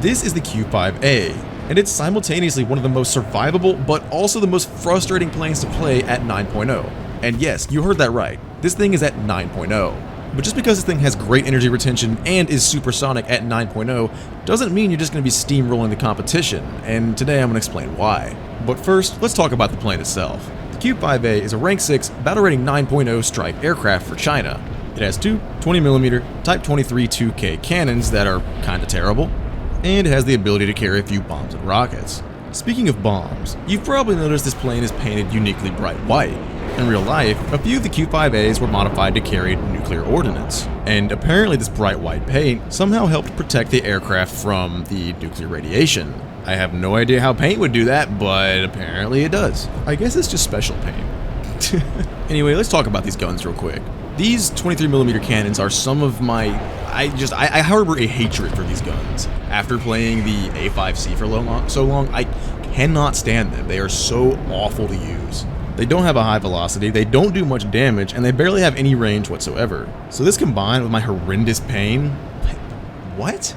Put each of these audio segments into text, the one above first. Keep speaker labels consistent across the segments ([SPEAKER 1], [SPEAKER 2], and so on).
[SPEAKER 1] This is the Q-5A, and it's simultaneously one of the most survivable but also the most frustrating planes to play at 9.0. And yes, you heard that right, this thing is at 9.0. But just because this thing has great energy retention and is supersonic at 9.0 doesn't mean you're just going to be steamrolling the competition, and today I'm going to explain why. But first, let's talk about the plane itself. The Q-5A is a rank 6 battle rating 9.0 strike aircraft for China. It has two 20mm Type 23 2K cannons that are kinda terrible, and it has the ability to carry a few bombs and rockets. Speaking of bombs, you've probably noticed this plane is painted uniquely bright white. In real life, a few of the Q-5As were modified to carry nuclear ordnance, and apparently this bright white paint somehow helped protect the aircraft from the nuclear radiation. I have no idea how paint would do that, but apparently it does. I guess it's just special paint. Anyway, let's talk about these guns real quick. These 23mm cannons are some of my... I harbor a hatred for these guns. After playing the A5C for so long, I cannot stand them. They are so awful to use. They don't have a high velocity, they don't do much damage, and they barely have any range whatsoever. So this combined with my horrendous pain... What?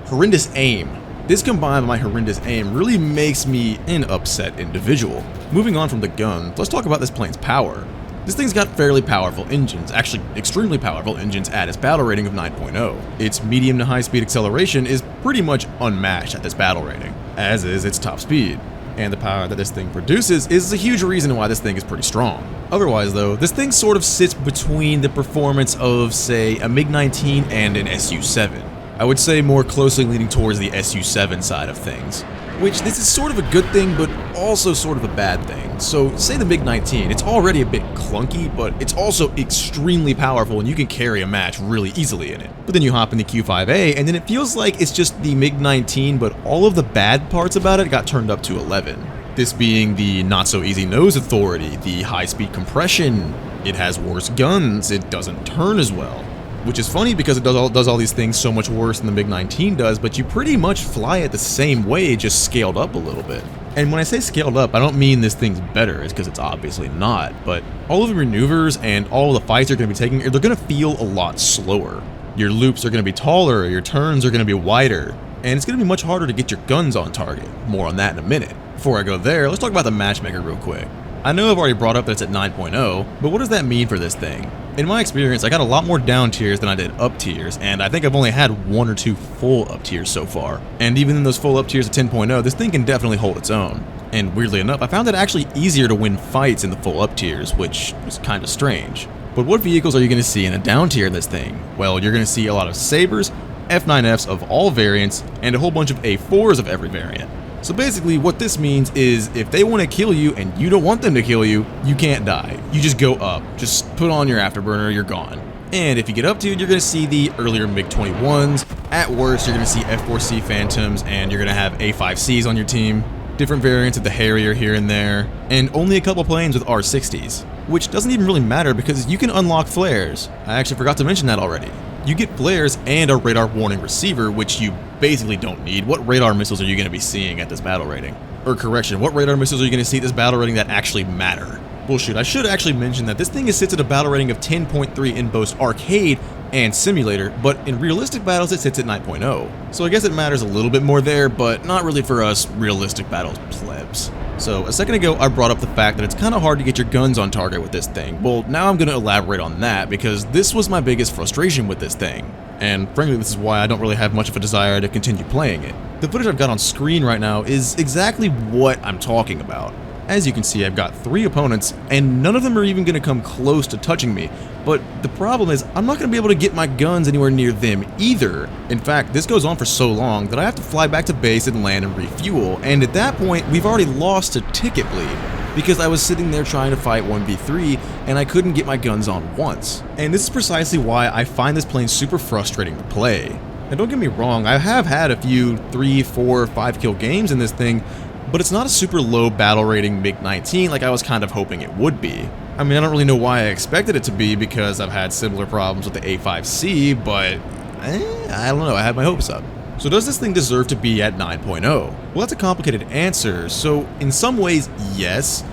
[SPEAKER 1] Horrendous aim. This combined with my horrendous aim really makes me an upset individual. Moving on from the gun, let's talk about this plane's power. This thing's got fairly powerful engines, actually extremely powerful engines at its battle rating of 9.0. Its medium to high speed acceleration is pretty much unmatched at this battle rating, as is its top speed. And the power that this thing produces is a huge reason why this thing is pretty strong. Otherwise though, this thing sort of sits between the performance of, say, a MiG-19 and an Su-7. I would say more closely leaning towards the Su-7 side of things. Which, this is sort of a good thing, but also sort of a bad thing. So, say the MiG-19, it's already a bit clunky, but it's also extremely powerful and you can carry a match really easily in it. But then you hop in the Q-5A, and then it feels like it's just the MiG-19, but all of the bad parts about it got turned up to 11. This being the not-so-easy nose authority, the high-speed compression, it has worse guns, it doesn't turn as well. Which is funny because it does all these things so much worse than the MiG-19 does, but you pretty much fly it the same way, just scaled up a little bit. And when I say scaled up, I don't mean this thing's better, it's because it's obviously not, but all of the maneuvers and all of the fights you're going to be taking, they're going to feel a lot slower. Your loops are going to be taller, your turns are going to be wider, and it's going to be much harder to get your guns on target. More on that in a minute. Before I go there, let's talk about the Matchmaker real quick. I know I've already brought up that it's at 9.0, but what does that mean for this thing? In my experience, I got a lot more down tiers than I did up tiers, and I think I've only had 1 or 2 full up tiers so far. And even in those full up tiers at 10.0, this thing can definitely hold its own. And weirdly enough, I found it actually easier to win fights in the full up tiers, which was kinda strange. But what vehicles are you gonna see in a down tier in this thing? Well, you're gonna see a lot of Sabres, F9Fs of all variants, and a whole bunch of A4s of every variant. So basically what this means is if they want to kill you and you don't want them to kill you, you can't die. You just go up. Just put on your afterburner, you're gone. And if you get up to it, you're going to see the earlier MiG-21s. At worst, you're going to see F4C Phantoms and you're going to have A5Cs on your team. Different variants of the Harrier here and there. And only a couple planes with R60s. Which doesn't even really matter because you can unlock flares. I actually forgot to mention that already. You get flares and a radar warning receiver, which you basically don't need. What radar missiles are you going to be seeing at this battle rating? Or correction, what radar missiles are you going to see at this battle rating that actually matter? Bullshit, I should actually mention that this thing sits at a battle rating of 10.3 in both arcade and simulator, but in realistic battles it sits at 9.0. So I guess it matters a little bit more there, but not really for us realistic battles plebs. So a second ago I brought up the fact that it's kind of hard to get your guns on target with this thing. Well, now I'm going to elaborate on that because this was my biggest frustration with this thing. And frankly, this is why I don't really have much of a desire to continue playing it. The footage I've got on screen right now is exactly what I'm talking about. As you can see, I've got 3 opponents, and none of them are even going to come close to touching me. But the problem is, I'm not going to be able to get my guns anywhere near them either. In fact, this goes on for so long that I have to fly back to base and land and refuel, and at that point, we've already lost a ticket bleed. Because I was sitting there trying to fight 1v3, and I couldn't get my guns on once. And this is precisely why I find this plane super frustrating to play. And don't get me wrong, I have had a few 3, 4, 5 kill games in this thing, but it's not a super low battle rating MiG-19 like I was kind of hoping it would be. I mean, I don't really know why I expected it to be because I've had similar problems with the A5C, but I don't know, I had my hopes up. So does this thing deserve to be at 9.0? Well, that's a complicated answer. So in some ways, yes,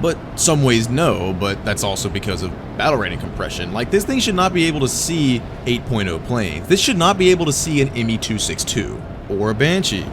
[SPEAKER 1] But some ways no, but that's also because of battle rating compression. Like, this thing should not be able to see 8.0 planes. This should not be able to see an ME-262, or a Banshee,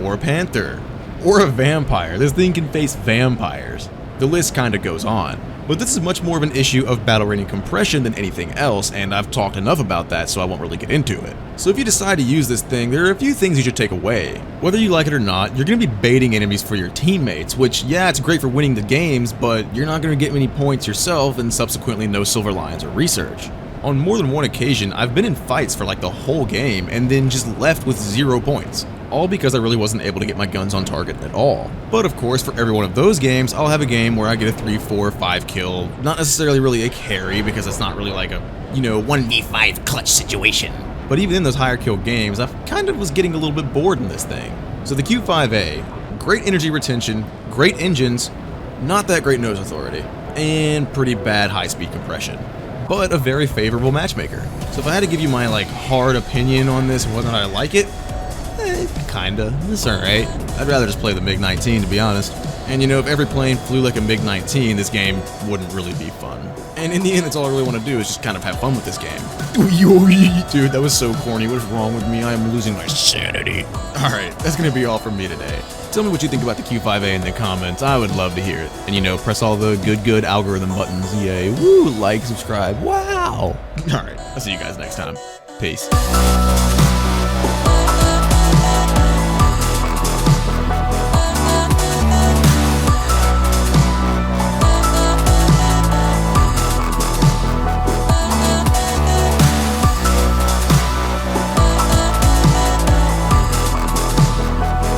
[SPEAKER 1] or a Panther, or a Vampire. This thing can face vampires. The list kinda goes on. But this is much more of an issue of battle rating compression than anything else, and I've talked enough about that, so I won't really get into it. So if you decide to use this thing, there are a few things you should take away. Whether you like it or not, you're going to be baiting enemies for your teammates, which, yeah, it's great for winning the games, but you're not going to get many points yourself, and subsequently no silver lions or research. On more than one occasion, I've been in fights for like the whole game, and then just left with 0 points. All because I really wasn't able to get my guns on target at all. But of course, for every one of those games, I'll have a game where I get a 3, 4, 5 kill, not necessarily really a carry, because it's not really like a, 1v5 clutch situation. But even in those higher kill games, I kind of was getting a little bit bored in this thing. So the Q-5A, great energy retention, great engines, not that great nose authority, and pretty bad high-speed compression, but a very favorable matchmaker. So if I had to give you my hard opinion on this, whether or not I like it, kinda. It's alright. I'd rather just play the MiG-19, to be honest. And if every plane flew like a MiG-19, this game wouldn't really be fun. And in the end, that's all I really want to do is just kind of have fun with this game. Dude, that was so corny. What is wrong with me? I am losing my sanity. Alright, that's gonna be all from me today. Tell me what you think about the Q-5A in the comments. I would love to hear it. And press all the good algorithm buttons. Yay. Woo, like, subscribe. Wow. Alright, I'll see you guys next time. Peace.